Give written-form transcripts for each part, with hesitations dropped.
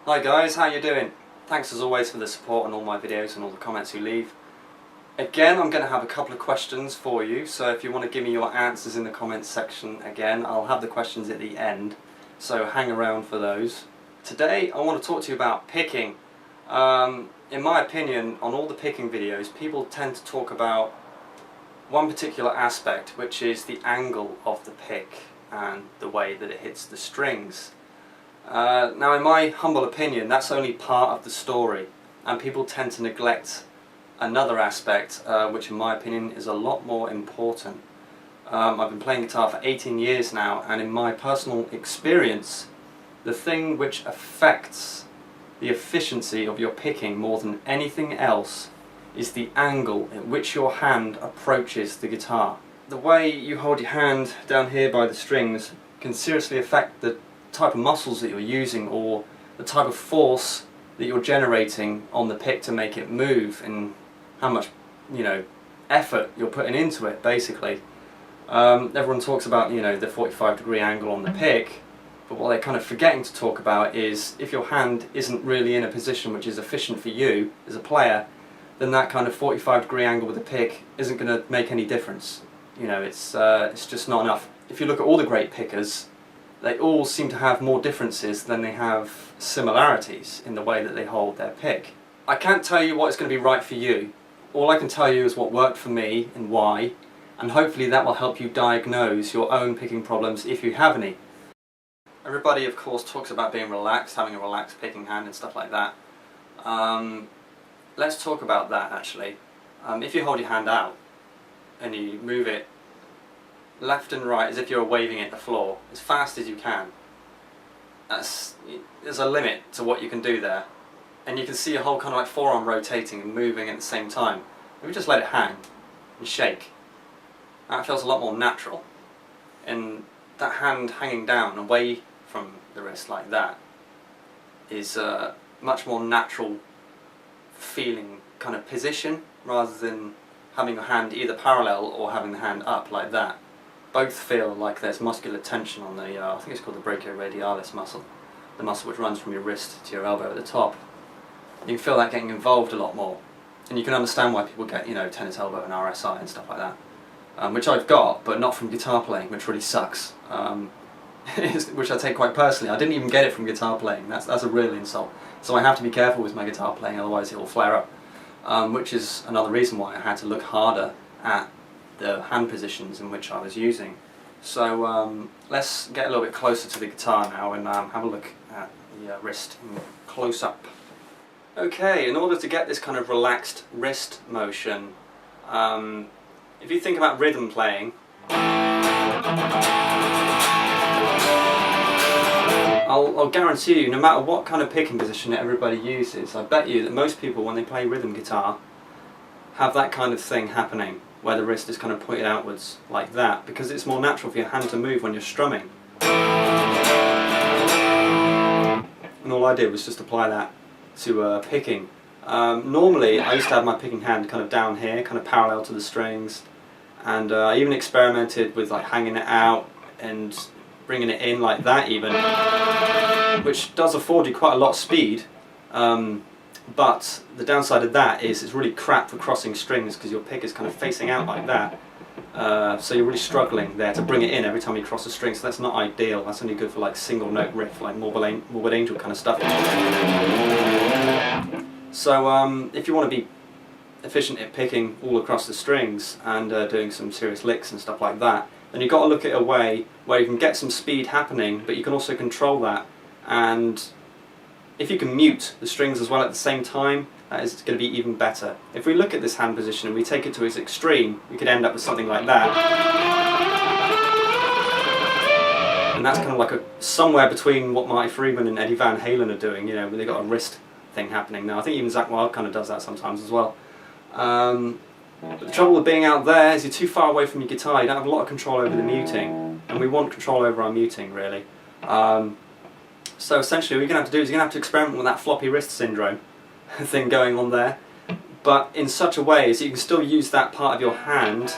Hi guys, how you doing? Thanks as always for the support on all my videos and all the comments you leave. Again, I'm going to have a couple of questions for you, so if you want to give me your answers in the comments section again, I'll have the questions at the end, so hang around for those. Today I want to talk to you about picking. In my opinion, on all the picking videos, people tend to talk about one particular aspect, which is the angle of the pick and the way that it hits the strings. Now in my humble opinion, that's only part of the story, and people tend to neglect another aspect which in my opinion is a lot more important. I've been playing guitar for 18 years now, and in my personal experience, the thing which affects the efficiency of your picking more than anything else is the angle at which your hand approaches the guitar. The way you hold your hand down here by the strings can seriously affect the type of muscles that you're using, or the type of force that you're generating on the pick to make it move, and how much, effort you're putting into it, basically. Everyone talks about, the 45-degree angle on the pick, but what they're kind of forgetting to talk about is if your hand isn't really in a position which is efficient for you as a player, then that kind of 45-degree angle with the pick isn't going to make any difference. It's just not enough. If you look at all the great pickers, they all seem to have more differences than they have similarities in the way that they hold their pick. I can't tell you what is going to be right for you. All I can tell you is what worked for me and why, and hopefully that will help you diagnose your own picking problems if you have any. Everybody of course talks about being relaxed, having a relaxed picking hand and stuff like that. Let's talk about that actually. If you hold your hand out and you move it left and right as if you're waving at the floor as fast as you can, there's a limit to what you can do there, and you can see your whole kind of like forearm rotating and moving at the same time. If you just let it hang and shake, that feels a lot more natural, and that hand hanging down away from the wrist like that is a much more natural feeling kind of position, rather than having your hand either parallel or having the hand up like that. Both feel like there's muscular tension on the, I think it's called the brachioradialis muscle, the muscle which runs from your wrist to your elbow at the top. You can feel that getting involved a lot more, and you can understand why people get, tennis elbow and RSI and stuff like that, which I've got, but not from guitar playing, which really sucks, which I take quite personally. I didn't even get it from guitar playing. That's a real insult. So I have to be careful with my guitar playing, otherwise it will flare up, which is another reason why I had to look harder at the hand positions in which I was using. So let's get a little bit closer to the guitar now and have a look at the wrist in close up. Okay, in order to get this kind of relaxed wrist motion, if you think about rhythm playing, I'll guarantee you, no matter what kind of picking position that everybody uses, I bet you that most people when they play rhythm guitar have that kind of thing happening, where the wrist is kind of pointed outwards like that, because it's more natural for your hand to move when you're strumming. And all I did was just apply that to picking. Normally I used to have my picking hand kind of down here, kind of parallel to the strings, and I even experimented with like hanging it out and bringing it in like that even, which does afford you quite a lot of speed. But the downside of that is it's really crap for crossing strings, because your pick is kind of facing out like that, so you're really struggling there to bring it in every time you cross a string, so that's not ideal. That's only good for like single note riff, like Morbid Angel kind of stuff. So if you want to be efficient at picking all across the strings and doing some serious licks and stuff like that, then you've got to look at a way where you can get some speed happening, but you can also control that. And if you can mute the strings as well at the same time, that is going to be even better. If we look at this hand position and we take it to its extreme, we could end up with something like that. And that's kind of like somewhere between what Marty Friedman and Eddie Van Halen are doing, where they've got a wrist thing happening now. I think even Zakk Wylde kind of does that sometimes as well. But the trouble with being out there is you're too far away from your guitar, you don't have a lot of control over the muting, and we want control over our muting really. So essentially what you're going to have to do is you're going to have to experiment with that floppy wrist syndrome thing going on there, but in such a way as you can still use that part of your hand,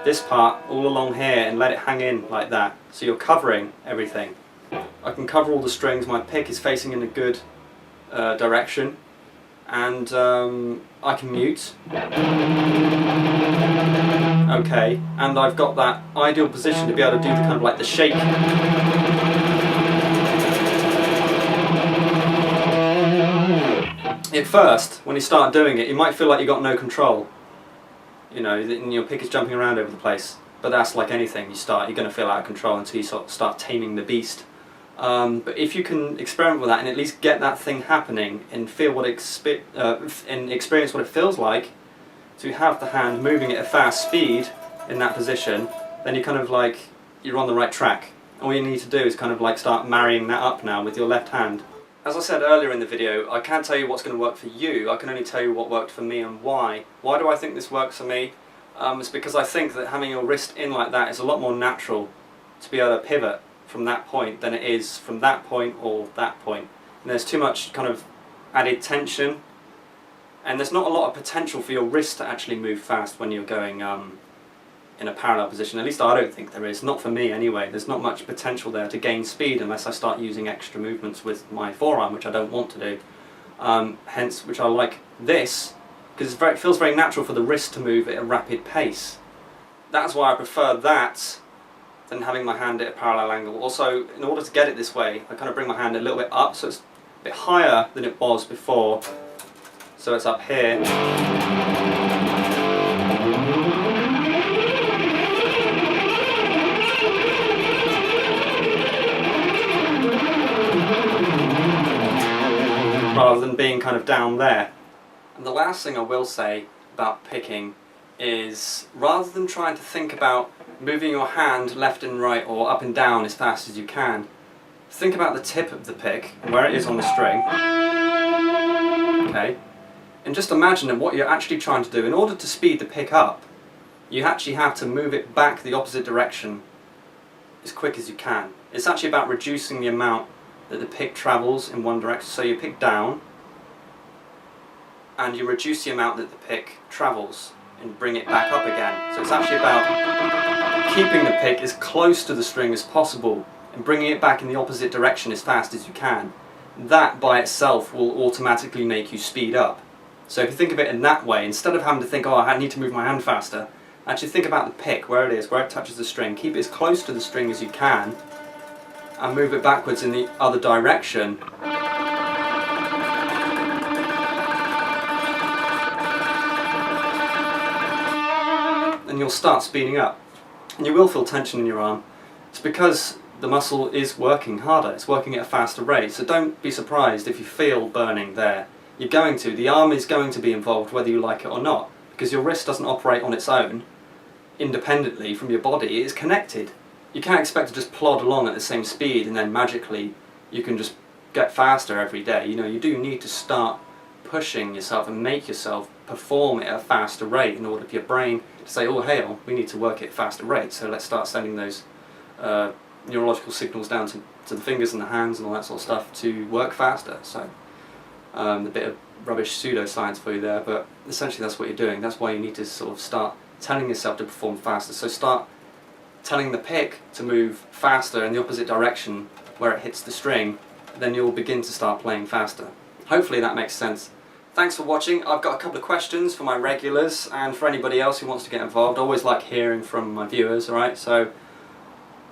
this part, all along here, and let it hang in like that. So you're covering everything. I can cover all the strings, my pick is facing in a good direction, and I can mute. Okay, and I've got that ideal position to be able to do the kind of like the shake. At first, when you start doing it, you might feel like you've got no control. You know, and your pick is jumping around over the place. But that's like anything, you're going to feel out of control until you sort of start taming the beast. But if you can experiment with that and at least get that thing happening and feel what and experience what it feels like to have the hand moving at a fast speed in that position, then you're kind of like, you're on the right track. All you need to do is kind of like start marrying that up now with your left hand. As I said earlier in the video, I can't tell you what's going to work for you, I can only tell you what worked for me and why. Why do I think this works for me? It's because I think that having your wrist in like that is a lot more natural to be able to pivot from that point than it is from that point or that point. And there's too much kind of added tension, and there's not a lot of potential for your wrist to actually move fast when you're going in a parallel position. At least I don't think there is, not for me anyway. There's not much potential there to gain speed unless I start using extra movements with my forearm, which I don't want to do. Hence, which I like this, because it feels very natural for the wrist to move at a rapid pace. That's why I prefer that than having my hand at a parallel angle. Also, in order to get it this way, I kind of bring my hand a little bit up, so it's a bit higher than it was before. So it's up here. Rather than being kind of down there. And the last thing I will say about picking is, rather than trying to think about moving your hand left and right or up and down as fast as you can, think about the tip of the pick, where it is on the string, okay, and just imagine that what you're actually trying to do, in order to speed the pick up, you actually have to move it back the opposite direction as quick as you can. It's actually about reducing the amount that the pick travels in one direction. So you pick down, and you reduce the amount that the pick travels and bring it back up again. So it's actually about keeping the pick as close to the string as possible and bringing it back in the opposite direction as fast as you can. That by itself will automatically make you speed up. So if you think of it in that way, instead of having to think, oh, I need to move my hand faster, actually think about the pick, where it is, where it touches the string. Keep it as close to the string as you can and move it backwards in the other direction. And you'll start speeding up. And you will feel tension in your arm. It's because the muscle is working harder, it's working at a faster rate. So don't be surprised if you feel burning there. You're going to. The arm is going to be involved whether you like it or not, because your wrist doesn't operate on its own independently from your body. It is connected. You can't expect to just plod along at the same speed and then magically you can just get faster every day. You know, you do need to start pushing yourself and make yourself perform at a faster rate in order for your brain to say, oh hey, we need to work at a faster rate, so let's start sending those neurological signals down to the fingers and the hands and all that sort of stuff to work faster. So a bit of rubbish pseudoscience for you there, but essentially that's what you're doing. That's why you need to sort of start telling yourself to perform faster. So start telling the pick to move faster in the opposite direction where it hits the string, then you'll begin to start playing faster. Hopefully that makes sense. Thanks for watching. I've got a couple of questions for my regulars and for anybody else who wants to get involved. I always like hearing from my viewers, alright? So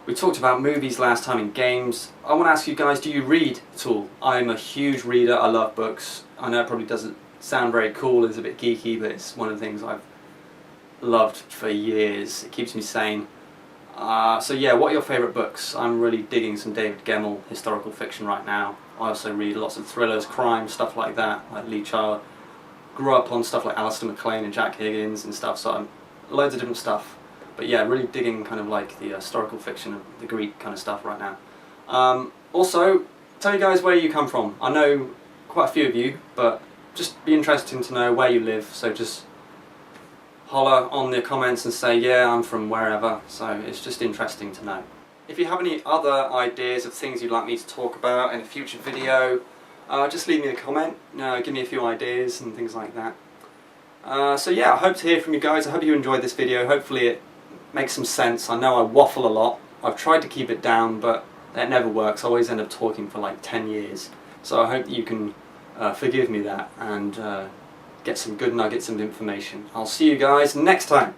we talked about movies last time and games. I want to ask you guys, do you read at all? I'm a huge reader, I love books. I know it probably doesn't sound very cool, it's a bit geeky, but it's one of the things I've loved for years. It keeps me sane. So yeah, what are your favourite books? I'm really digging some David Gemmell historical fiction right now. I also read lots of thrillers, crime, stuff like that, like Lee Child. Grew up on stuff like Alistair MacLean and Jack Higgins and stuff, so I'm loads of different stuff. But yeah, really digging kind of like the historical fiction and the Greek kind of stuff right now. Also, tell you guys where you come from. I know quite a few of you, but just be interesting to know where you live, so just holler on the comments and say, yeah, I'm from wherever, so it's just interesting to know. If you have any other ideas of things you'd like me to talk about in a future video, just leave me a comment, give me a few ideas and things like that. So yeah, I hope to hear from you guys. I hope you enjoyed this video. Hopefully it makes some sense. I know I waffle a lot. I've tried to keep it down, but that never works. I always end up talking for like 10 years. So I hope that you can forgive me that, and get some good nuggets of information. I'll see you guys next time.